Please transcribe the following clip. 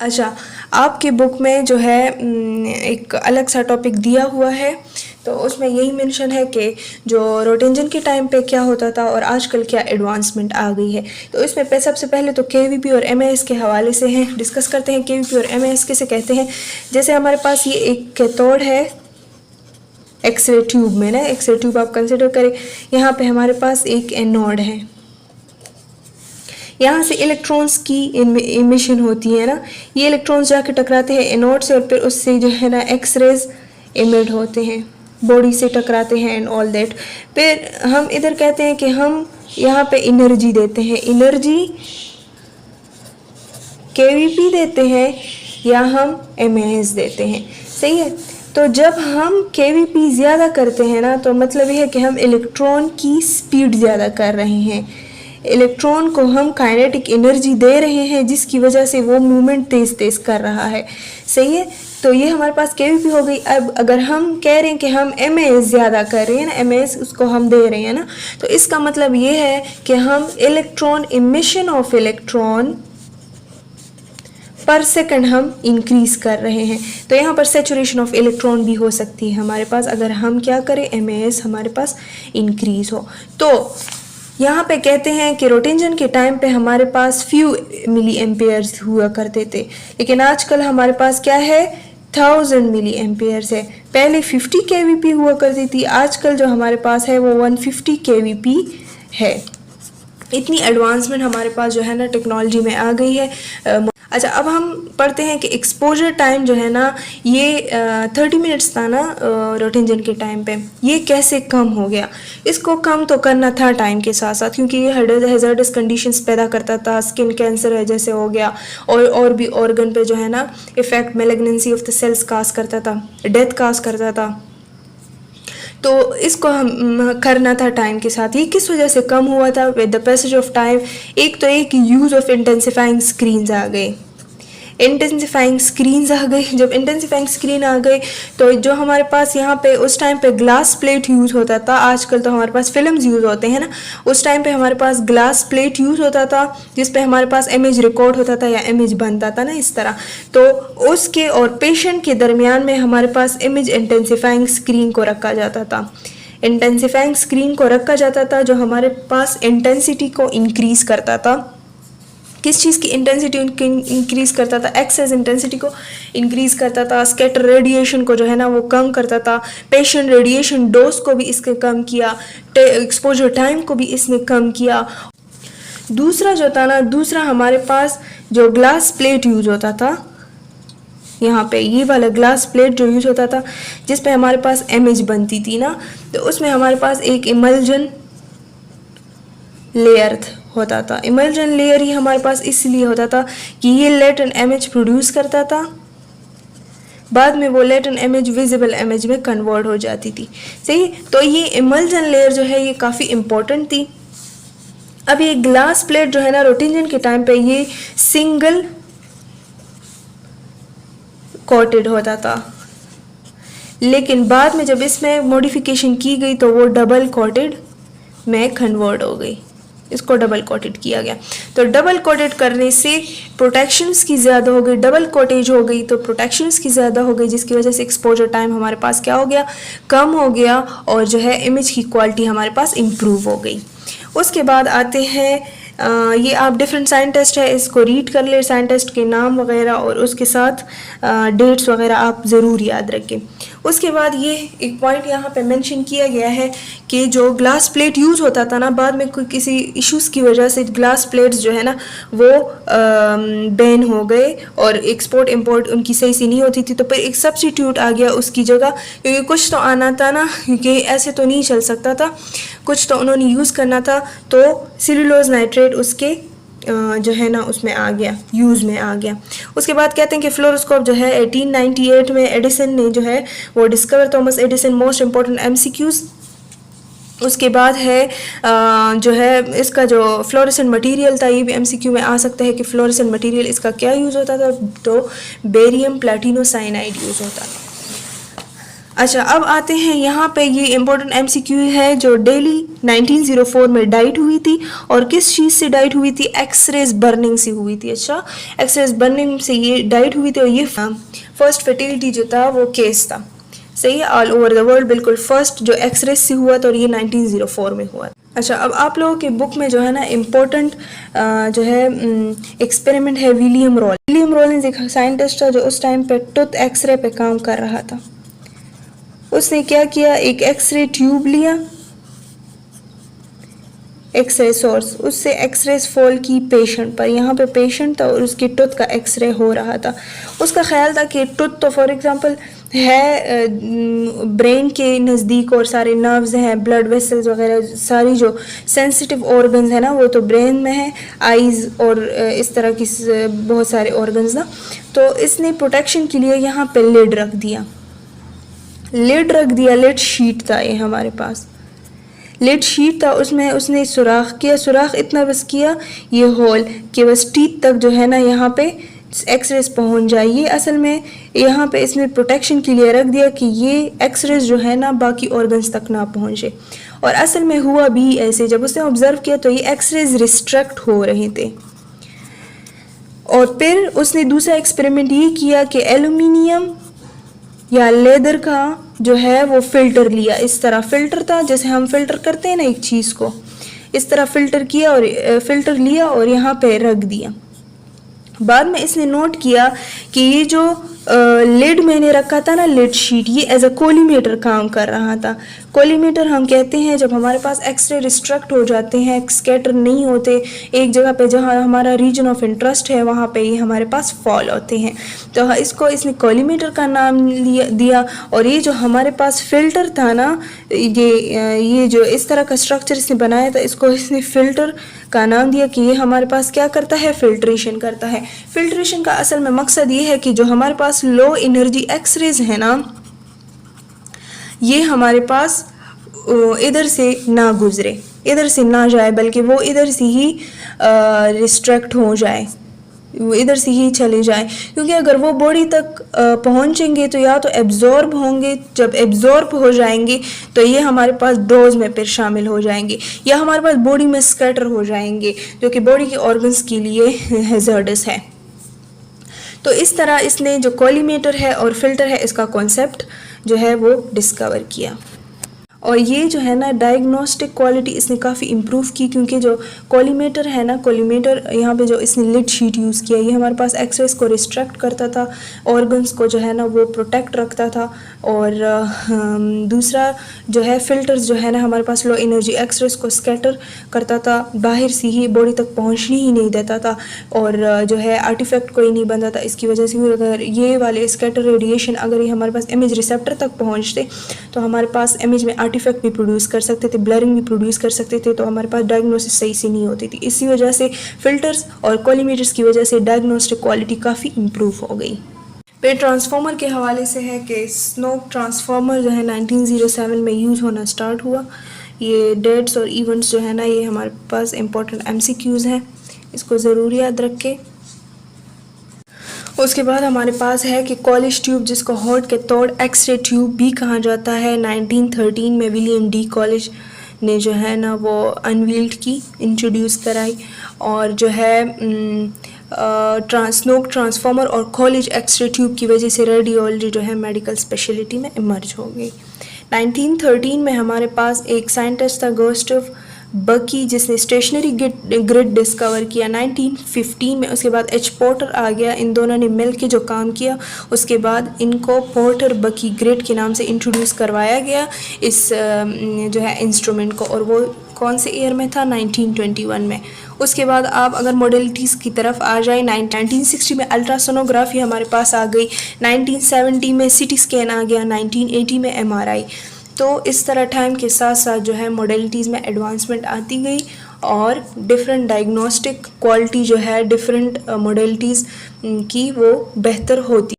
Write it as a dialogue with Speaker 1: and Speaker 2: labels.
Speaker 1: अच्छा, आपकी बुक में जो है एक अलग सा टॉपिक दिया हुआ है, तो उसमें यही मेंशन है कि जो रोटेंजन के टाइम पे क्या होता था और आजकल क्या एडवांसमेंट आ गई है। तो इसमें सबसे पहले तो केवीपी और एमएएस के हवाले से हैं, डिस्कस करते हैं केवीपी और एमएएस किसे कहते हैं। जैसे हमारे पास ये एक कैथोड है एक्सरे ट्यूब में ना, एक्सरे ट्यूब आप कंसिडर करें, यहाँ पे हमारे पास एक एनोड है, यहाँ से इलेक्ट्रॉन्स की इमिशन होती है ना, ये इलेक्ट्रॉन्स जाके टकराते हैं एनोड से और फिर उससे जो है ना एक्स रेज इमिट होते हैं, बॉडी से टकराते हैं एंड ऑल दैट। फिर हम इधर कहते हैं कि हम यहाँ पे एनर्जी देते हैं, एनर्जी केवीपी देते हैं या हम एमएएस देते हैं, सही है। तो जब हम केवीपी ज़्यादा करते हैं ना, तो मतलब ये है कि हम इलेक्ट्रॉन की स्पीड ज़्यादा कर रहे हैं, इलेक्ट्रॉन को हम काइनेटिक एनर्जी दे रहे हैं जिसकी वजह से वो मूवमेंट तेज़ तेज़ कर रहा है, सही है। तो ये हमारे पास केवीपी हो गई। अब अगर हम कह रहे हैं कि हम एमएएस ज़्यादा कर रहे हैं ना, एमएएस उसको हम दे रहे हैं ना, तो इसका मतलब ये है कि हम इलेक्ट्रॉन इमिशन ऑफ इलेक्ट्रॉन पर सेकंड हम इंक्रीज कर रहे हैं। तो यहाँ पर सेचुरेशन ऑफ इलेक्ट्रॉन भी हो सकती है हमारे पास, अगर हम क्या करें, एमएएस हमारे पास इंक्रीज हो। तो यहाँ पे कहते हैं कि रोटेंजन के टाइम पे हमारे पास फ्यू मिली एम्पेयर्स हुआ करते थे, लेकिन आजकल हमारे पास क्या है, 1000 मिली एम्पेयर्स है। पहले 50 केवीपी हुआ करती थी, आजकल जो हमारे पास है वो 150 केवीपी है। इतनी एडवांसमेंट हमारे पास जो है ना टेक्नोलॉजी में आ गई है। अच्छा, अब हम पढ़ते हैं कि एक्सपोजर टाइम जो है ना, ये 30 मिनट्स था ना रोटेंजन के टाइम पे, ये कैसे कम हो गया। इसको कम तो करना था टाइम के साथ साथ, क्योंकि ये हैज़ार्डस कंडीशंस पैदा करता था, स्किन कैंसर जैसे हो गया, और भी ऑर्गन पे जो है ना effect, malignancy of the cells cause करता था, डेथ काज करता था। तो इसको हम करना था टाइम के साथ। ये किस वजह से कम हुआ था, with the passage of time. एक तो एक यूज़ ऑफ इंटेंसिफाइंग स्क्रीन्स आ गए, इंटेंसिफाइंग स्क्रीन्स आ गई। जब इंटेंसिफाइंग स्क्रीन आ गई तो जो हमारे पास यहाँ पे उस टाइम पे ग्लास प्लेट यूज़ होता था, आजकल तो हमारे पास फिल्म्स यूज़ होते हैं ना, उस टाइम पे हमारे पास ग्लास प्लेट यूज़ होता था जिस पे हमारे पास इमेज रिकॉर्ड होता था या इमेज बनता था ना, इस तरह। तो उसके और पेशेंट के दरमियान में हमारे पास इमेज इंटेंसिफाइंग स्क्रीन को रखा जाता था, इंटेंसिफाइंग स्क्रीन को रखा जाता था जो हमारे पास इंटेंसिटी को इंक्रीज़ करता था। किस चीज़ की इंटेंसिटी इंक्रीज़ करता था, एक्सेस इंटेंसिटी को इंक्रीज़ करता था, स्कैटर रेडिएशन को जो है ना वो कम करता था, पेशेंट रेडिएशन डोज को भी इसने कम किया, एक्सपोजर टाइम को भी इसने कम किया। दूसरा जो था ना, दूसरा हमारे पास जो ग्लास प्लेट यूज होता था, यहाँ पे ये वाला ग्लास प्लेट जो यूज होता था जिस पे हमारे पास इमेज बनती थी ना, तो उसमें हमारे पास एक इमल्जन लेयर होता था। इमल्जन लेयर ही हमारे पास इसलिए होता था कि ये लेटेंट इमेज प्रोड्यूस करता था, बाद में वो लेटेंट इमेज विजिबल इमेज में कन्वर्ट हो जाती थी, सही। तो ये इमल्जन लेयर जो है ये काफ़ी इम्पोर्टेंट थी। अब ये ग्लास प्लेट जो है ना रोटेंजन के टाइम पे ये सिंगल कोटेड होता था, लेकिन बाद में जब इसमें मॉडिफिकेशन की गई तो वो डबल कोटेड में कन्वर्ट हो गई, इसको डबल कोटेड किया गया। तो डबल कोटेड करने से प्रोटेक्शंस की ज़्यादा हो गई, डबल कोटेज हो गई तो प्रोटेक्शंस की ज़्यादा हो गई, जिसकी वजह से एक्सपोजर टाइम हमारे पास क्या हो गया, कम हो गया, और जो है इमेज की क्वालिटी हमारे पास इम्प्रूव हो गई। उसके बाद आते हैं ये आप डिफरेंट साइंटिस्ट है, इसको रीड कर ले, साइंटिस्ट के नाम वगैरह और उसके साथ डेट्स वगैरह आप ज़रूर याद रखें। उसके बाद ये एक पॉइंट यहाँ पे मेंशन किया गया है कि जो ग्लास प्लेट यूज़ होता था ना, बाद में कोई किसी इश्यूज़ की वजह से ग्लास प्लेट्स जो है ना वो बैन हो गए और एक्सपोर्ट इंपोर्ट उनकी सही से नहीं होती थी, तो फिर एक सब्स्टिट्यूट आ गया उसकी जगह, क्योंकि कुछ तो आना था ना, क्योंकि ऐसे तो नहीं चल सकता था, कुछ तो उन्होंने यूज़ करना था। तो सेल्यूलोज नाइट्रेट उसके जो है ना उसमें आ गया, यूज़ में आ गया। उसके बाद कहते हैं कि फ्लोरोस्कोप जो है 1898 में एडिसन ने जो है वो discover, Thomas Edison. Most important MCQs उसके बाद है जो है इसका जो फ्लोरेसेंट मटेरियल था, ये भी एमसीक्यू में आ सकता है कि फ्लोरेसेंट मटेरियल इसका क्या यूज़ होता था, तो बेरियम प्लैटिनो साइनाइड यूज़ होता था। अच्छा, अब आते हैं यहाँ पे, ये इम्पोर्टेंट एमसीक्यू है जो डेली 1904 में डाइट हुई थी, और किस चीज़ से डाइट हुई थी? एक्सरेज बर्निंग से हुई थी। अच्छा, एक्सरेज बर्निंग से ये डाइट हुई थी, और ये फर्स्ट फर्टिलिटी जो था वो केस था, सही है, ऑल ओवर द वर्ल्ड बिल्कुल फर्स्ट जो एक्सरेज से हुआ था, और ये 1904 में हुआ। अच्छा, अब आप लोगों की बुक में जो है ना इम्पोर्टेंट जो है एक्सपेरिमेंट है विलियम रॉलिंस एक साइंटिस्ट था जो उस टाइम पे टूथ एक्सरे पे काम कर रहा था। उसने क्या किया, एक एक्सरे ट्यूब लिया, एक्सरे सोर्स, उससे एक्सरेज फॉल की पेशेंट पर। यहाँ पे पेशेंट था और उसकी टूथ का एक्सरे हो रहा था। उसका ख्याल था कि टूथ तो फॉर एग्जांपल है ब्रेन के नज़दीक, और सारे नर्व्स हैं, ब्लड वेसल्स वगैरह, सारी जो सेंसिटिव ऑर्गन्स है ना वो तो ब्रेन में है, आइज़ और इस तरह की बहुत सारे ऑर्गन्स ना। तो इसने प्रोटेक्शन के लिए यहाँ पे लिड रख दिया, लिड शीट था ये हमारे पास, लिड शीट था, उसमें उसने सुराख किया, सुराख इतना बस किया ये होल कि बस टीथ तक जो है ना यहाँ पे एक्सरेज पहुंच जाए। ये असल में यहाँ पे इसने प्रोटेक्शन के लिए रख दिया कि ये एक्सरेज जो है ना बाकी ऑर्गन्स तक ना पहुंचे, और असल में हुआ भी ऐसे। जब उसने ऑब्जर्व किया तो ये एक्सरेज रिस्ट्रक्ट हो रहे थे। और फिर उसने दूसरा एक्सपेरिमेंट ये किया कि एल्यूमिनियम या लेदर का जो है वो फिल्टर लिया, इस तरह फिल्टर था जैसे हम फिल्टर करते हैं ना एक चीज़ को, इस तरह फिल्टर किया और फिल्टर लिया और यहाँ पे रख दिया। बाद में इसने नोट किया कि ये जो लिड मैंने रखा था ना, लिड शीट, ये एज अ कोलीमेटर काम कर रहा था। कोलीमेटर हम कहते हैं जब हमारे पास एक्सरे रिस्ट्रक्ट हो जाते हैं, स्कैटर नहीं होते एक जगह पे, जहाँ हमारा रीजन ऑफ इंटरेस्ट है वहाँ पे ये हमारे पास फॉल होते हैं, तो इसको इसने कोलीमेटर का नाम दिया। और ये जो हमारे पास फिल्टर था ना, ये जो इस तरह का स्ट्रक्चर इसने बनाया था, इसको इसने फिल्टर का नाम दिया कि ये हमारे पास क्या करता है, फिल्ट्रेशन करता है। फिल्ट्रेशन का असल में मकसद ये है कि जो हमारे पास लो एनर्जी एक्सरेज है ना, ये हमारे पास इधर से ना गुजरे, इधर से ना जाए, बल्कि वो इधर से ही रिस्ट्रक्ट हो जाए, वो इधर से ही चले जाए। क्योंकि अगर वो बॉडी तक पहुंचेंगे तो या तो एब्जॉर्ब होंगे, जब एब्जॉर्ब हो जाएंगे तो ये हमारे पास डोज में फिर शामिल हो जाएंगे, या हमारे पास बॉडी में स्कैटर हो जाएंगे, जो कि बॉडी के ऑर्गन्स के लिए हैज़ार्डस है। तो इस तरह इसने जो कोलीमेटर है और फिल्टर है, इसका कॉन्सेप्ट जो है वो डिस्कवर किया। और ये जो है ना डायग्नोस्टिक क्वालिटी इसने काफ़ी इम्प्रूव की, क्योंकि जो कोलीमेटर है ना, कोलीमेटर यहाँ पे जो इसने लिड शीट यूज़ किया, ये हमारे पास एक्सरेज को रिस्ट्रक्ट करता था, ऑर्गन्स को जो है ना वो प्रोटेक्ट रखता था। और दूसरा जो है फिल्टर्स जो है ना हमारे पास लो एनर्जी एक्सरेज को स्कैटर करता था, बाहर से ही बॉडी तक पहुँचने ही नहीं देता था, और जो है आर्टिफैक्ट कोई नहीं बनता था। इसकी वजह से अगर ये वाले स्कैटर रेडिएशन अगर ये हमारे पास इमेज रिसेप्टर तक पहुँचते तो हमारे पास इमेज में आर्टिफैक्ट भी प्रोड्यूस कर सकते थे, ब्लरिंग भी प्रोड्यूस कर सकते थे, तो हमारे पास डायग्नोसिस सही से नहीं होती थी। इसी वजह से फिल्टर्स और कोलीमेटर्स की वजह से डायग्नोस्टिक क्वालिटी काफ़ी इम्प्रूव हो गई। फिर ट्रांसफार्मर के हवाले से है कि स्नोक ट्रांसफार्मर जो है 1907 में यूज़ होना स्टार्ट हुआ। ये डेट्स और इवेंट्स जो है ना ये हमारे पास इंपॉर्टेंट MCQs हैं, इसको ज़रूर याद रखें। उसके बाद हमारे पास है कि कॉलिज ट्यूब, जिसको हॉट कैथोड एक्सरे ट्यूब भी कहा जाता है, 1913 में विलियम डी कॉलिज ने जो है ना वो अनवील्ड की, इंट्रोड्यूस कराई, और जो है स्नोक ट्रांसफार्मर और कॉलिज एक्सरे ट्यूब की वजह से रेडियोलॉजी जो है मेडिकल स्पेशलिटी में इमर्ज हो गई। 1913 में हमारे पास एक साइंटिस्ट था गुस्ताव बकी, जिसने स्टेशनरी ग्रिड डिस्कवर किया 1915 में। उसके बाद H. पोर्टर आ गया, इन दोनों ने मिल के जो काम किया, उसके बाद इनको पोर्टर बकी ग्रिड के नाम से इंट्रोड्यूस करवाया गया इस जो है इंस्ट्रूमेंट को, और वो कौन से ईयर में था, 1921 में। उसके बाद आप अगर मॉडलिटीज़ की तरफ आ जाए, 1960 में अल्ट्रासोनोग्राफी हमारे पास आ गई, 1970 में CT स्कैन आ गया, 1980 में MRI। तो इस तरह टाइम के साथ साथ जो है मॉडलिटीज़ में एडवांसमेंट आती गई, और डिफरेंट डायग्नोस्टिक क्वालिटी जो है डिफरेंट मॉडलिटीज़ की वो बेहतर होती